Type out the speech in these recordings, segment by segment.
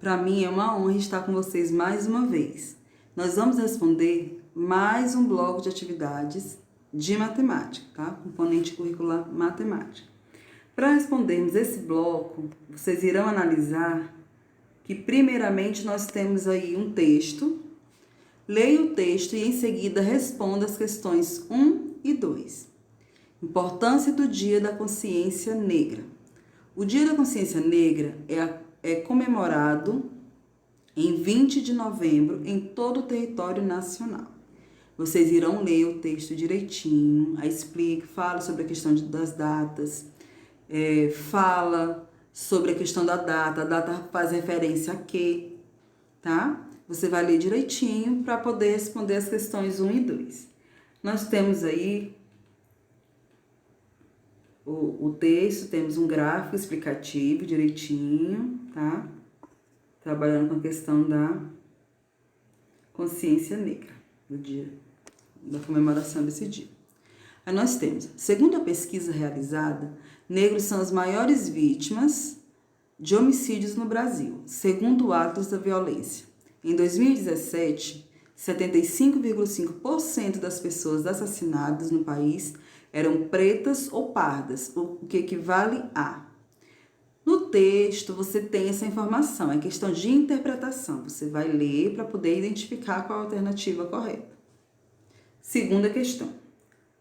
Para mim é uma honra estar com vocês mais uma vez. Nós vamos responder mais um bloco de atividades de matemática, tá? Componente curricular matemática. Para respondermos esse bloco, vocês irão analisar que primeiramente nós temos aí um texto. Leia o texto e em seguida responda as questões 1 e 2. Importância do Dia da Consciência Negra. O Dia da Consciência Negra é comemorado em 20 de novembro em todo o território nacional. Vocês irão ler o texto direitinho, aí explica, fala sobre a questão das datas, fala sobre a questão da data, a data faz referência a quê, tá? Você vai ler direitinho para poder responder as questões 1 e 2. Nós temos aí o texto, temos um gráfico explicativo direitinho, tá? Trabalhando com a questão da consciência negra, do dia, da comemoração desse dia. Aí nós temos, segundo a pesquisa realizada, negros são as maiores vítimas de homicídios no Brasil, segundo atos da violência. Em 2017, 75,5% das pessoas assassinadas no país eram pretas ou pardas, o que equivale a. No texto, você tem essa informação, é questão de interpretação. Você vai ler para poder identificar qual a alternativa correta. Segunda questão.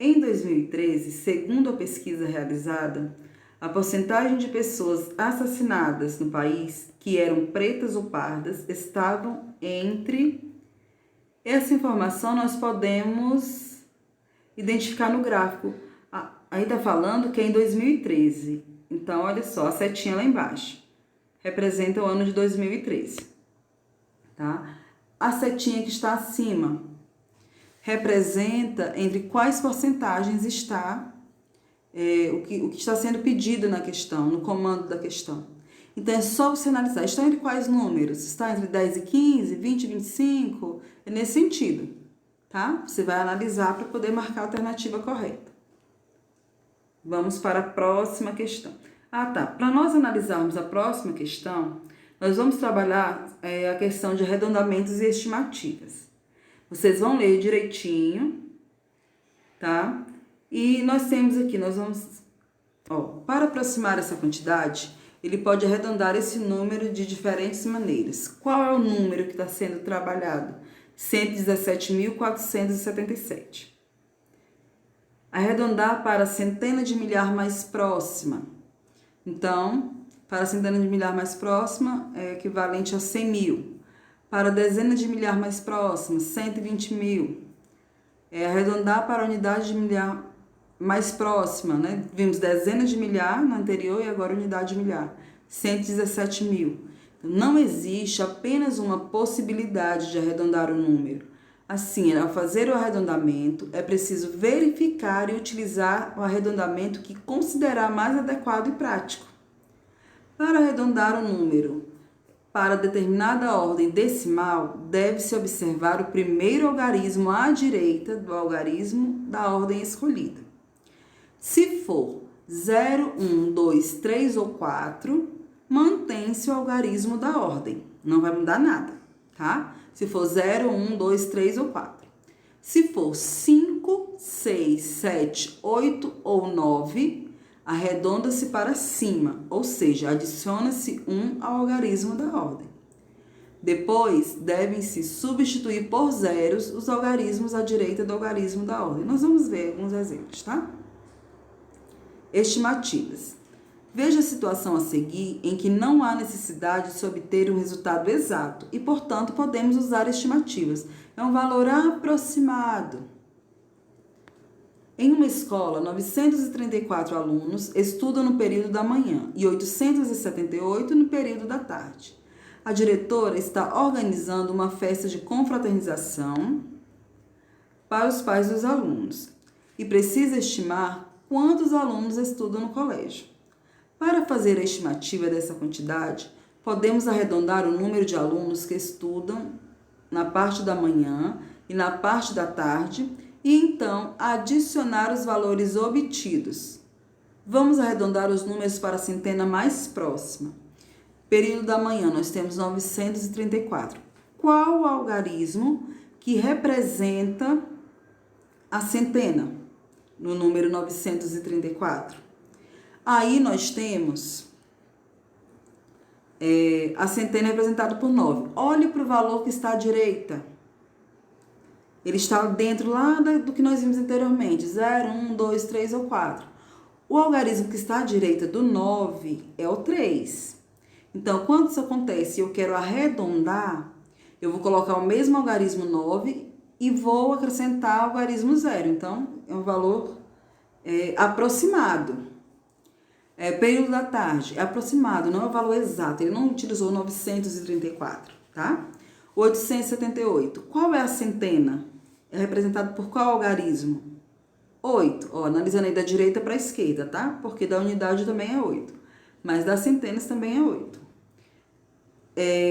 Em 2013, segundo a pesquisa realizada, a porcentagem de pessoas assassinadas no país que eram pretas ou pardas estavam entre... Essa informação nós podemos identificar no gráfico. Aí está falando que é em 2013. Então, olha só, a setinha lá embaixo representa o ano de 2013. Tá? A setinha que está acima representa entre quais porcentagens está o que está sendo pedido na questão, no comando da questão. Então, é só você analisar. Está entre quais números? Está entre 10 e 15, 20 e 25? É nesse sentido, tá? Você vai analisar para poder marcar a alternativa correta. Vamos para a próxima questão. Tá. Para nós analisarmos a próxima questão, nós vamos trabalhar a questão de arredondamentos e estimativas. Vocês vão ler direitinho, tá? E nós temos aqui, nós vamos... para aproximar essa quantidade, ele pode arredondar esse número de diferentes maneiras. Qual é o número que está sendo trabalhado? 117.477. Arredondar para a centena de milhar mais próxima. Então, para a centena de milhar mais próxima é equivalente a 100 mil. Para a dezena de milhar mais próxima, 120 mil. Arredondar para a unidade de milhar mais próxima, né? Vimos dezena de milhar na anterior e agora unidade de milhar, 117 mil. Então, não existe apenas uma possibilidade de arredondar o número. Assim, ao fazer o arredondamento, é preciso verificar e utilizar o arredondamento que considerar mais adequado e prático. Para arredondar o número para determinada ordem decimal, deve-se observar o primeiro algarismo à direita do algarismo da ordem escolhida. Se for 0, 1, 2, 3 ou 4, mantém-se o algarismo da ordem. Não vai mudar nada, tá? Se for 0, 1, 2, 3 ou 4. Se for 5, 6, 7, 8 ou 9, arredonda-se para cima, ou seja, adiciona-se 1 ao algarismo da ordem. Depois, devem-se substituir por zeros os algarismos à direita do algarismo da ordem. Nós vamos ver alguns exemplos, tá? Estimativas. Veja a situação a seguir em que não há necessidade de se obter um resultado exato e, portanto, podemos usar estimativas. É um valor aproximado. Em uma escola, 934 alunos estudam no período da manhã e 878 no período da tarde. A diretora está organizando uma festa de confraternização para os pais dos alunos e precisa estimar quantos alunos estudam no colégio. Para fazer a estimativa dessa quantidade, podemos arredondar o número de alunos que estudam na parte da manhã e na parte da tarde e então adicionar os valores obtidos. Vamos arredondar os números para a centena mais próxima. Período da manhã, nós temos 934. Qual o algarismo que representa a centena no número 934? Aí nós temos a centena representada por 9. Olhe para o valor que está à direita. Ele está dentro lá do que nós vimos anteriormente, 0, 1, 2, 3 ou 4. O algarismo que está à direita do 9 é o 3. Então, quando isso acontece e eu quero arredondar, eu vou colocar o mesmo algarismo 9 e vou acrescentar o algarismo 0. Então, é um valor aproximado. Período da tarde, é aproximado, não é o valor exato. Ele não utilizou 934, tá? 878. Qual é a centena? É representado por qual algarismo? 8. Ó, analisando aí da direita para a esquerda, tá? Porque da unidade também é 8. Mas das centenas também é 8.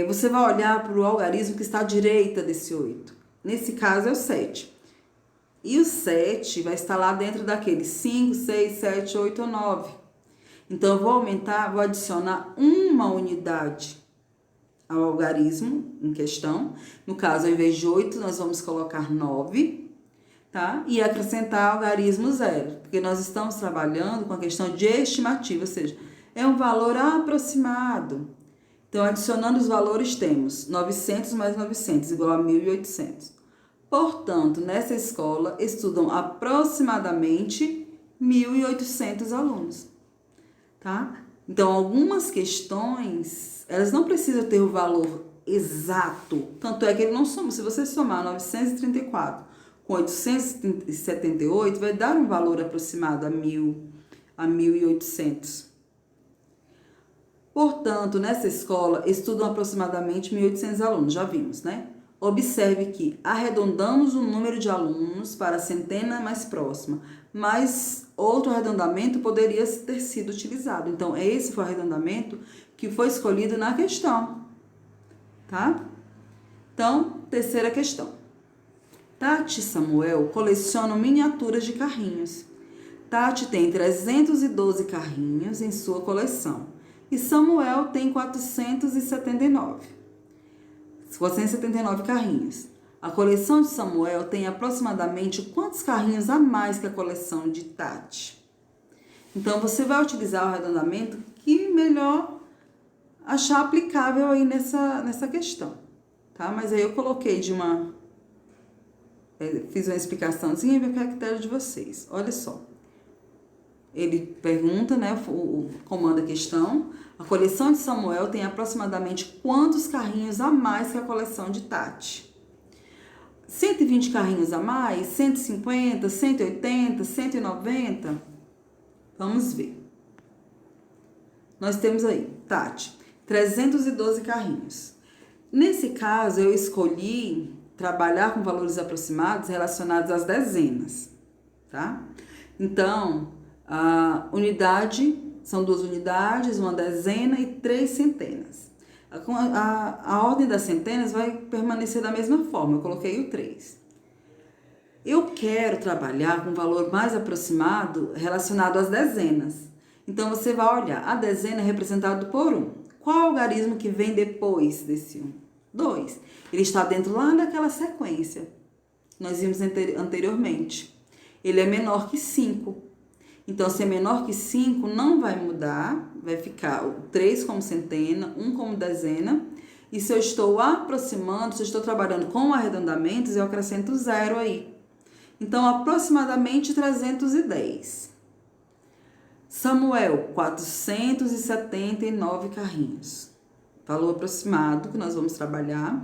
Você vai olhar para o algarismo que está à direita desse 8. Nesse caso é o 7. E o 7 vai estar lá dentro daqueles 5, 6, 7, 8 ou 9. Então, eu vou aumentar, vou adicionar uma unidade ao algarismo em questão. No caso, ao invés de 8, nós vamos colocar 9, tá? E acrescentar algarismo 0, porque nós estamos trabalhando com a questão de estimativa, ou seja, é um valor aproximado. Então, adicionando os valores, temos 900 mais 900, igual a 1.800. Portanto, nessa escola, estudam aproximadamente 1.800 alunos. Tá? Então, algumas questões, elas não precisam ter o valor exato. Tanto é que ele não soma. Se você somar 934 com 878, vai dar um valor aproximado a 1.800. Portanto, nessa escola, estudam aproximadamente 1.800 alunos, já vimos, né? Observe que arredondamos o número de alunos para a centena mais próxima, mas outro arredondamento poderia ter sido utilizado. Então, esse foi o arredondamento que foi escolhido na questão, tá? Então, terceira questão. Tati e Samuel colecionam miniaturas de carrinhos. Tati tem 312 carrinhos em sua coleção e Samuel tem 479 carrinhos. A coleção de Samuel tem aproximadamente quantos carrinhos a mais que a coleção de Tati? Então, você vai utilizar o arredondamento que melhor achar aplicável aí nessa questão, tá? Mas aí eu coloquei fiz uma explicaçãozinha e vi a critério de vocês. Olha só. Ele pergunta, né, comanda a questão. A coleção de Samuel tem aproximadamente quantos carrinhos a mais que a coleção de Tati? 120 carrinhos a mais? 150? 180? 190? Vamos ver. Nós temos aí, Tati, 312 carrinhos. Nesse caso, eu escolhi trabalhar com valores aproximados relacionados às dezenas, tá? Então, a unidade, são 2 unidades, 1 dezena e 3 centenas. A ordem das centenas vai permanecer da mesma forma, eu coloquei o 3. Eu quero trabalhar com um valor mais aproximado relacionado às dezenas. Então, você vai olhar, a dezena é representada por 1. Qual algarismo que vem depois desse 1? 2. Ele está dentro lá daquela sequência. Nós vimos anteriormente. Ele é menor que 5. Então, se é menor que 5, não vai mudar, vai ficar o 3 como centena, 1 como dezena. E se eu estou aproximando, se eu estou trabalhando com arredondamentos, eu acrescento 0 aí. Então, aproximadamente 310. Samuel, 479 carrinhos. Valor aproximado que nós vamos trabalhar.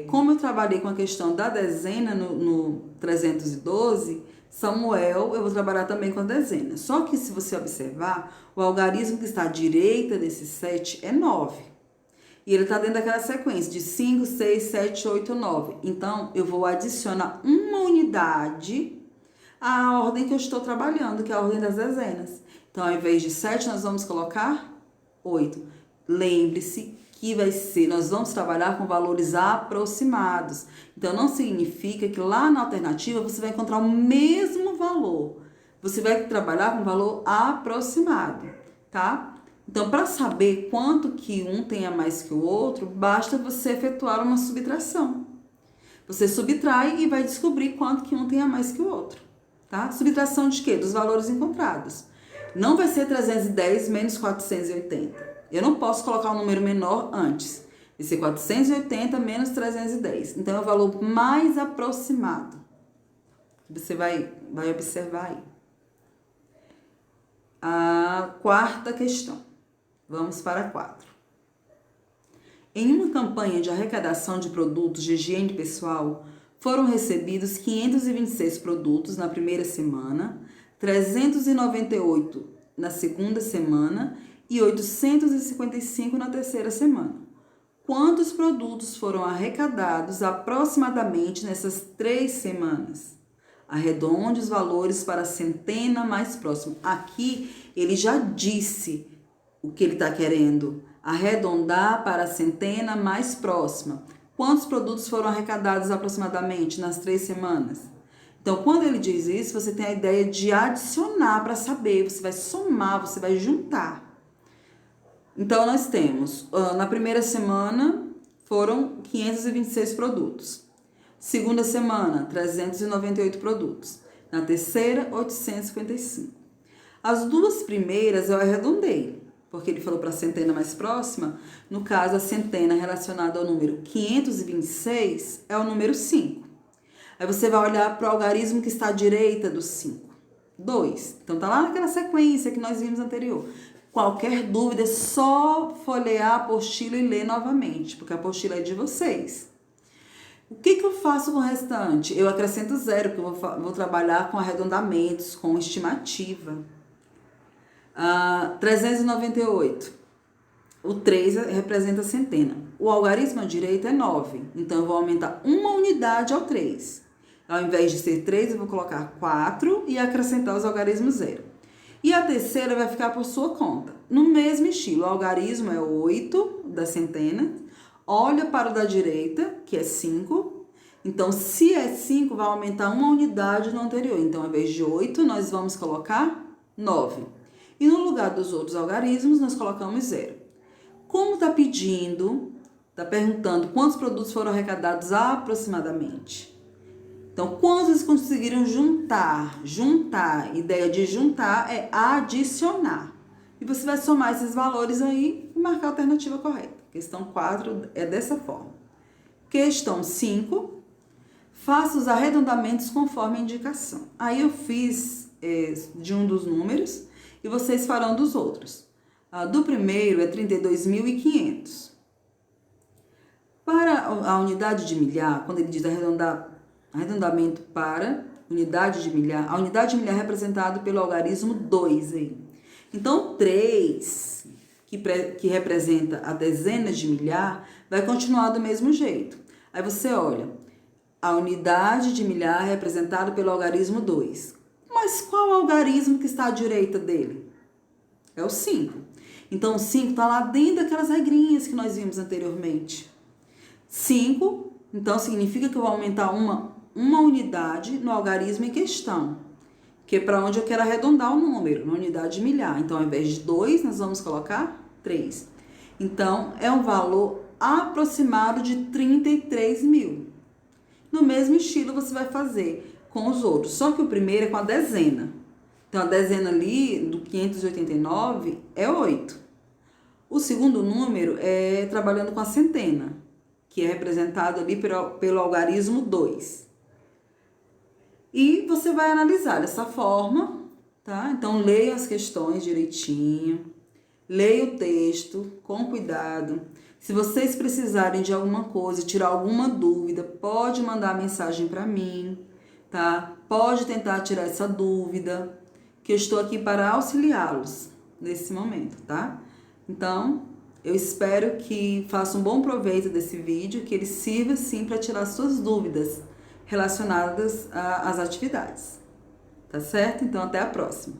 Como eu trabalhei com a questão da dezena no 312, Samuel, eu vou trabalhar também com a dezena. Só que se você observar, o algarismo que está à direita desse 7 é 9. E ele está dentro daquela sequência de 5, 6, 7, 8, 9. Então, eu vou adicionar uma unidade à ordem que eu estou trabalhando, que é a ordem das dezenas. Então, ao invés de 7, nós vamos colocar 8. Lembre-se que nós vamos trabalhar com valores aproximados. Então, não significa que lá na alternativa você vai encontrar o mesmo valor. Você vai trabalhar com valor aproximado, tá? Então, para saber quanto que um tem a mais que o outro, basta você efetuar uma subtração. Você subtrai e vai descobrir quanto que um tem a mais que o outro, tá? Subtração de quê? Dos valores encontrados. Não vai ser 310 menos 480. Eu não posso colocar um número menor antes. Vai ser 480 menos 310. Então, é o valor mais aproximado. Você vai observar aí. A quarta questão. Vamos para a 4. Em uma campanha de arrecadação de produtos de higiene pessoal, foram recebidos 526 produtos na primeira semana, 398 na segunda semana e 855 na terceira semana. Quantos produtos foram arrecadados aproximadamente nessas 3 semanas? Arredonde os valores para a centena mais próxima. Aqui ele já disse o que ele está querendo. Arredondar para a centena mais próxima. Quantos produtos foram arrecadados aproximadamente nas 3 semanas? Então, quando ele diz isso, você tem a ideia de adicionar para saber. Você vai somar, você vai juntar. Então, nós temos, na primeira semana, foram 526 produtos. Segunda semana, 398 produtos. Na terceira, 855. As 2 primeiras eu arredondei, porque ele falou para a centena mais próxima. No caso, a centena relacionada ao número 526 é o número 5. Aí você vai olhar para o algarismo que está à direita do 5. 2. Então, tá lá naquela sequência que nós vimos anterior. Qualquer dúvida é só folhear a apostila e ler novamente, porque a apostila é de vocês. O que eu faço com o restante? Eu acrescento 0, porque eu vou trabalhar com arredondamentos, com estimativa. 398. O 3 representa a centena. O algarismo à direita é 9. Então, eu vou aumentar uma unidade ao 3. Ao invés de ser 3, eu vou colocar 4 e acrescentar os algarismos 0. E a terceira vai ficar por sua conta. No mesmo estilo, o algarismo é 8 da centena. Olha para o da direita, que é 5. Então, se é 5, vai aumentar uma unidade no anterior. Então, ao invés de 8, nós vamos colocar 9. E no lugar dos outros algarismos, nós colocamos 0. Como está pedindo, está perguntando quantos produtos foram arrecadados aproximadamente. Então, quantos eles conseguiram juntar? Juntar, ideia de juntar é adicionar. E você vai somar esses valores aí e marcar a alternativa correta. Questão 4 é dessa forma. Questão 5, faça os arredondamentos conforme a indicação. Aí eu fiz de um dos números e vocês farão dos outros. Do primeiro é 32.500. Para a unidade de milhar, quando ele diz arredondamento para unidade de milhar, a unidade de milhar é representada pelo algarismo 2 aí. Então, 3, que representa a dezena de milhar, vai continuar do mesmo jeito. Aí você olha, a unidade de milhar é representada pelo algarismo 2. Mas qual algarismo que está à direita dele? É o 5. Então, o 5 está lá dentro daquelas regrinhas que nós vimos anteriormente. 5, então, significa que eu vou aumentar uma unidade no algarismo em questão, que é para onde eu quero arredondar o número, na unidade de milhar. Então, ao invés de 2, nós vamos colocar 3. Então, é um valor aproximado de 33 mil. No mesmo estilo, você vai fazer com os outros, só que o primeiro é com a dezena. Então, a dezena ali, do 589, é 8. O segundo número é trabalhando com a centena, que é representado ali pelo algarismo 2. E você vai analisar dessa forma, tá? Então, leia as questões direitinho, leia o texto com cuidado. Se vocês precisarem de alguma coisa, tirar alguma dúvida, pode mandar mensagem para mim, tá? Pode tentar tirar essa dúvida, que eu estou aqui para auxiliá-los nesse momento, tá? Então, eu espero que façam um bom proveito desse vídeo, que ele sirva sim para tirar suas dúvidas relacionadas às atividades. Tá certo? Então, até a próxima.